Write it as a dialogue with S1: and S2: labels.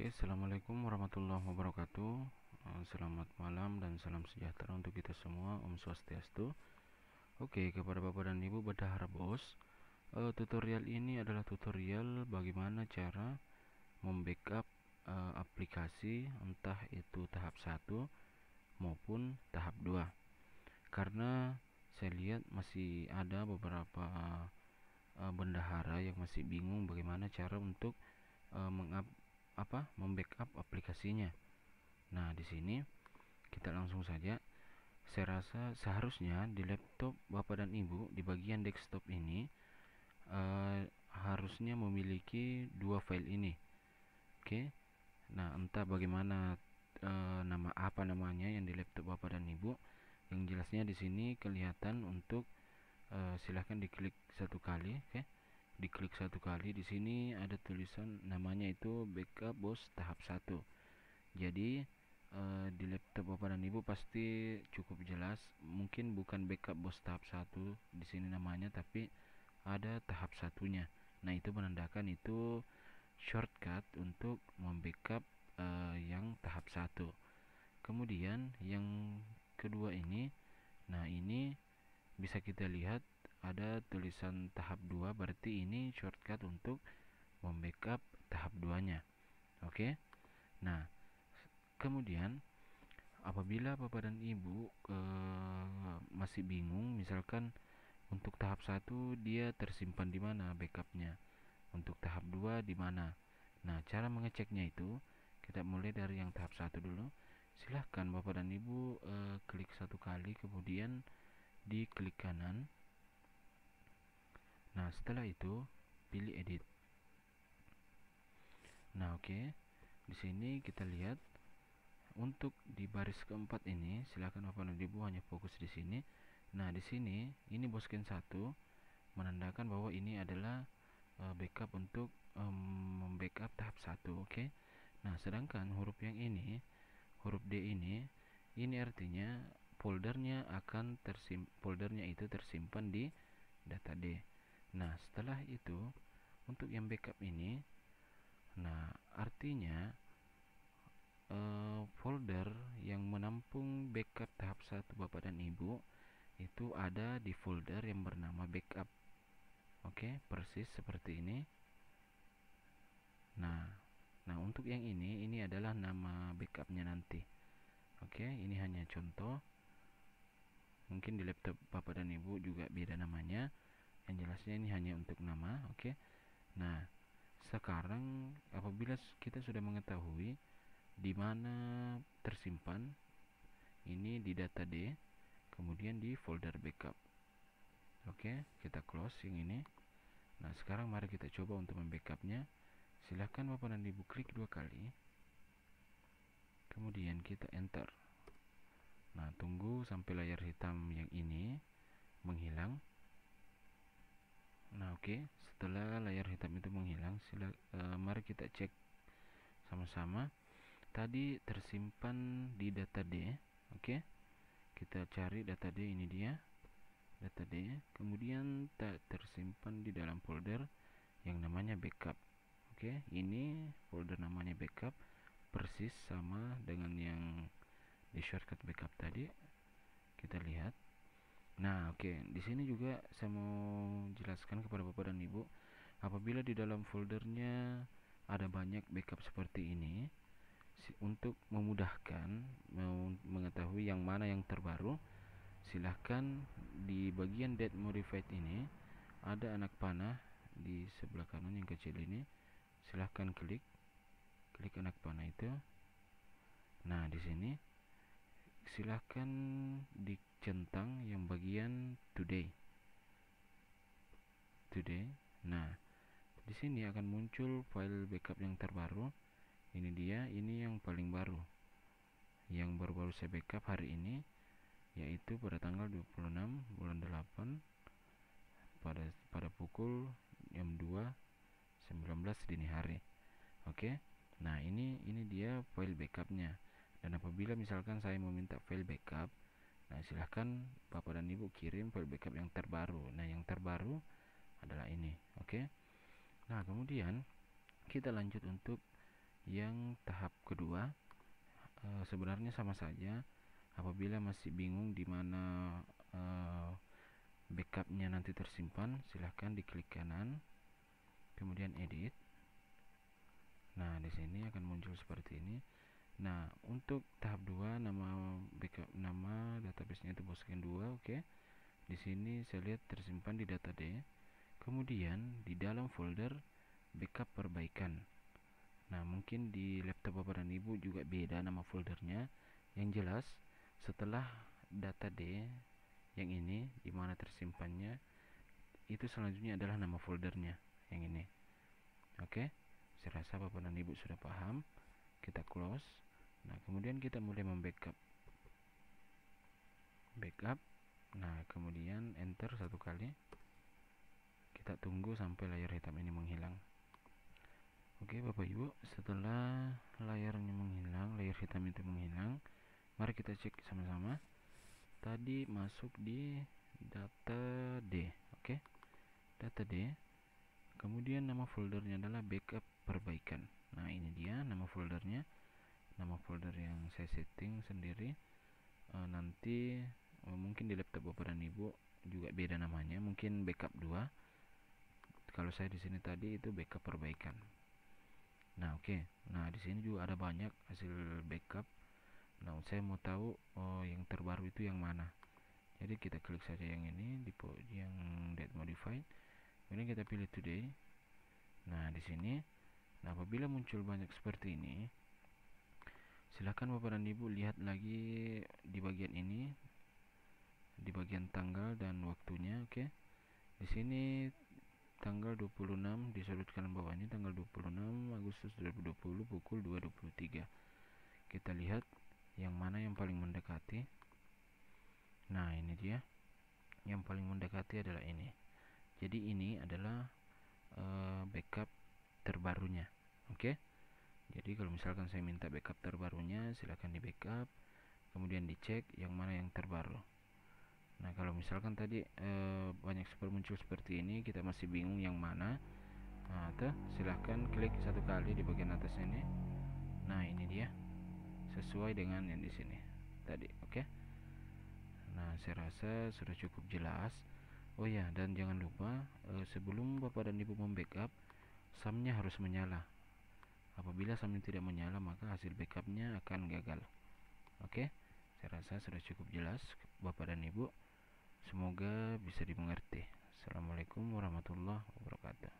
S1: Assalamualaikum warahmatullahi wabarakatuh. Selamat malam dan salam sejahtera untuk kita semua. Om Swastiastu. Kepada Bapak dan Ibu Bendahara Bos, tutorial ini adalah tutorial bagaimana cara membackup aplikasi entah itu tahap 1 maupun tahap 2. Karena saya lihat masih ada beberapa bendahara yang masih bingung bagaimana cara untuk membackup aplikasinya. Nah, di sini kita langsung saja. Saya rasa seharusnya di laptop Bapak dan Ibu di bagian desktop ini harusnya memiliki dua file ini. Nah, entah bagaimana namanya yang di laptop Bapak dan Ibu. Yang jelasnya di sini kelihatan untuk silahkan diklik satu kali. Diklik satu kali, di sini ada tulisan namanya itu backup bos tahap 1. Jadi di laptop Bapak dan Ibu pasti cukup jelas, mungkin bukan backup bos tahap 1 di sini namanya, tapi ada tahap satunya. Nah, itu menandakan itu shortcut untuk membackup yang tahap 1. Kemudian yang kedua ini, nah ini bisa kita lihat ada tulisan tahap 2, berarti ini shortcut untuk membackup tahap 2-nya. Nah, kemudian apabila Bapak dan Ibu masih bingung, misalkan untuk tahap 1 dia tersimpan di mana backupnya, untuk tahap 2 di mana. Nah, cara mengeceknya itu kita mulai dari yang tahap 1 dulu. Silahkan Bapak dan Ibu klik satu kali, kemudian di klik kanan. Nah, setelah itu pilih edit. Nah, di sini kita lihat untuk di baris keempat ini, silakan Bapak dan Ibu hanya fokus di sini. Nah, di sini ini bosken 1 menandakan bahwa ini adalah backup untuk membackup tahap 1. Nah, sedangkan huruf yang ini, huruf D ini artinya foldernya itu tersimpan di data D. Nah, setelah itu untuk yang backup ini, nah artinya folder yang menampung backup tahap 1 Bapak dan Ibu itu ada di folder yang bernama backup. Persis seperti ini. Nah, untuk yang ini adalah nama backupnya nanti. Ini hanya contoh. Mungkin di laptop Bapak dan Ibu juga beda namanya. Yang jelasnya ini hanya untuk nama. Nah, sekarang apabila kita sudah mengetahui di mana tersimpan, ini di data D, kemudian di folder backup. Kita close yang ini. Nah, sekarang mari kita coba untuk membackupnya. Silahkan Bapak dan Ibu klik 2 kali, kemudian kita enter. Nah, tunggu sampai layar hitam yang ini menghilang. Nah, setelah layar hitam itu menghilang, mari kita cek sama-sama. Tadi tersimpan di data D. Kita cari data D, ini dia data D. Kemudian tersimpan di dalam folder yang namanya backup. Ini folder namanya backup, persis sama dengan yang di shortcut backup tadi. Kita lihat. Nah, di sini juga saya mau jelaskan kepada Bapak dan Ibu, apabila di dalam foldernya ada banyak backup seperti ini, untuk memudahkan mengetahui yang mana yang terbaru, silahkan di bagian date modified ini ada anak panah di sebelah kanan yang kecil ini. Silahkan klik anak panah itu. Nah, di sini silahkan dicentang yang bagian today. Nah, di sini akan muncul file backup yang terbaru. Ini dia, ini yang paling baru, yang baru-baru saya backup hari ini, yaitu pada tanggal 26 bulan 8 pada pukul jam 2.19 dini hari. Nah, ini dia file backupnya. Dan apabila misalkan saya meminta file backup, nah silahkan Bapak dan Ibu kirim file backup yang terbaru. Nah, yang terbaru adalah ini. Nah, kemudian kita lanjut untuk Yang tahap kedua sebenarnya sama saja. Apabila masih bingung di mana backupnya nanti tersimpan, silahkan diklik kanan, kemudian edit. Nah, di sini akan muncul seperti ini. Nah, untuk tahap 2 nama backup, nama database-nya itu Boscan 2, oke. Di sini saya lihat tersimpan di data D. Kemudian di dalam folder backup perbaikan. Nah, mungkin di laptop Bapak dan Ibu juga beda nama foldernya. Yang jelas setelah data D yang ini di mana tersimpannya, itu selanjutnya adalah nama foldernya yang ini. Oke. Saya rasa Bapak dan Ibu sudah paham. Kita close. Nah, kemudian kita mulai membackup. Backup. Nah, kemudian enter satu kali. Kita tunggu sampai layar hitam ini menghilang. Oke, Bapak Ibu, setelah layarnya menghilang, layar hitam itu menghilang, mari kita cek sama-sama. Tadi masuk di data D, oke? Data D. Kemudian nama foldernya adalah backup perbaikan. Nah, ini dia nama foldernya. Nama folder yang saya setting sendiri. Nanti mungkin di laptop Bapak dan Ibu juga beda namanya, mungkin backup 2. Kalau saya di sini tadi itu backup perbaikan. Nah, oke. Nah, di sini juga ada banyak hasil backup. Nah, saya mau tahu yang terbaru itu yang mana. Jadi kita klik saja yang ini, yang date modified. Kemudian kita pilih today. Nah, di sini, nah apabila muncul banyak seperti ini, silakan Bapak dan Ibu lihat lagi di bagian ini, di bagian tanggal dan waktunya, oke. Di sini tanggal 26 di sudut kanan bawah ini, tanggal 26 Agustus 2020 pukul 2.23. Kita lihat yang mana yang paling mendekati. Nah, ini dia. Yang paling mendekati adalah ini. Jadi ini adalah backup terbarunya. Oke. Jadi kalau misalkan saya minta backup terbarunya, silakan di backup, kemudian dicek yang mana yang terbaru. Nah, kalau misalkan tadi banyak muncul seperti ini, kita masih bingung yang mana. Nah, silahkan klik satu kali di bagian atas ini. Nah, ini dia, sesuai dengan yang di sini tadi, oke. Nah, saya rasa sudah cukup jelas. Oh ya, dan jangan lupa sebelum Bapak dan Ibu membackup, SAM-nya harus menyala. Apabila SAM tidak menyala, maka hasil backupnya akan gagal. Oke, saya rasa sudah cukup jelas Bapak dan Ibu. Semoga bisa dimengerti. Assalamualaikum warahmatullahi wabarakatuh.